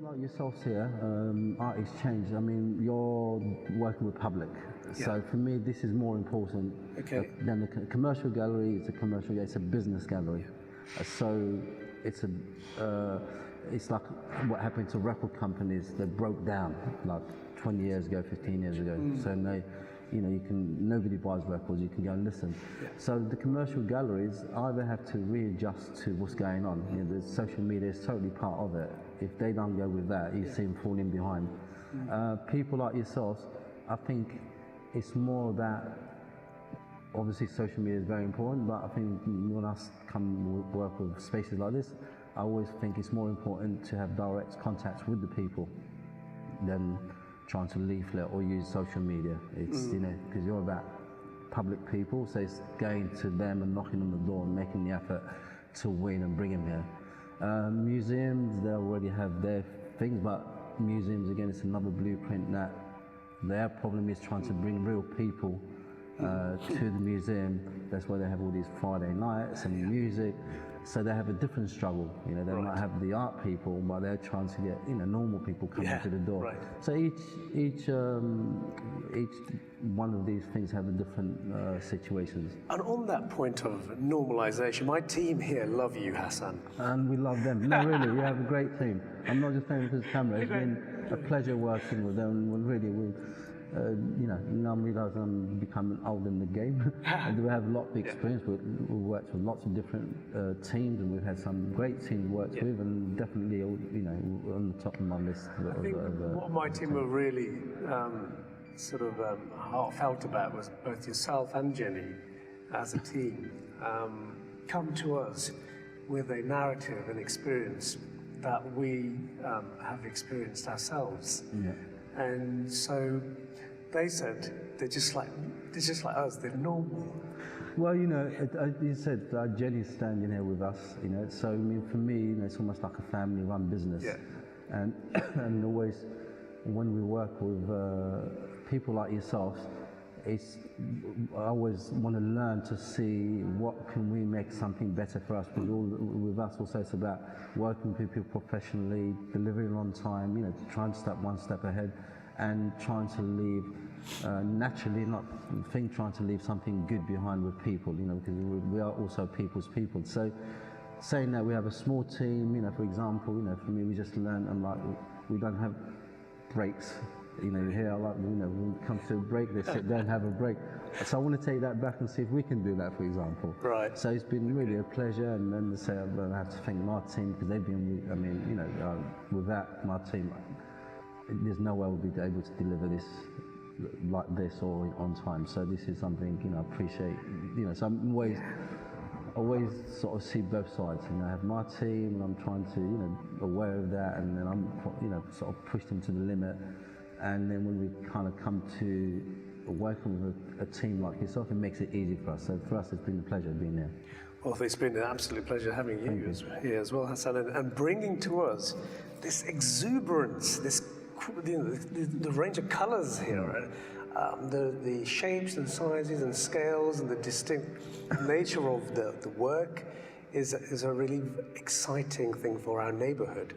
Like yourselves here, art exchange. I mean, you're working with public, so for me, this is more important than the commercial gallery. It's a commercial gallery. It's a business gallery. So it's like what happened to record companies. They broke down like 20 years ago, 15 years ago. So nobody buys records. You can go and listen. So the commercial galleries either have to readjust to what's going on. The social media is totally part of it. If they don't go with that, you see them falling behind. People like yourselves, I think it's more that obviously social media is very important, but I think when I come work with spaces like this, I always think it's more important to have direct contact with the people than trying to leaflet or use social media. It's because you're about public people, so it's going to them and knocking on the door and making the effort to win and bring them here. Museums, they already have their things, but museums, again, it's another blueprint that their problem is trying to bring real people to the museum. That's why they have all these Friday nights and music. So they have a different struggle. They might have the art people, but they're trying to get normal people coming to the door. So each one of these things have a different situations. And on that point of normalisation, my team here love you, Hassan. And we love them. No, really, we have a great team. I'm not just saying because of camera. It's been a pleasure working with them. Now I'm realising I'm becoming old in the game. And we have a lot of experience. We've worked with lots of different teams, and we've had some great teams worked with, and definitely, on the top of my list. I think what my team were really heartfelt about was both yourself and Jenny, as a team, come to us with a narrative and experience that we have experienced ourselves. And so they said they're just like us. They're normal. Well, you said Jenny's standing here with us. So I mean, for me, it's almost like a family-run business. And and always when we work with people like yourselves, I always want to learn to see what can we make something better for us. Because with us also it's about working with people professionally, delivering on time, trying to step one step ahead and trying to leave naturally, trying to leave something good behind with people, because we are also people's people. So saying that we have a small team, for example, for me we just learn, and we don't have breaks. Here, when it comes to a break, they sit down and have a break. So I want to take that back and see if we can do that, for example. So it's been really a pleasure, and then to say I have to thank my team, because they've been, without my team, there's no way we'll be able to deliver this like this or on time. So this is something, I appreciate, so I'm always sort of see both sides. I have my team, and I'm trying to, aware of that, and then I'm, sort of push them to the limit. And then when we kind of come to working with a team like yourself, it makes it easy for us. So for us, it's been a pleasure being there. Well, it's been an absolute pleasure having you here as well, Hassan, and bringing to us this exuberance, the range of colours here, the shapes and sizes and scales, and the distinct nature of the work is a really exciting thing for our neighbourhood.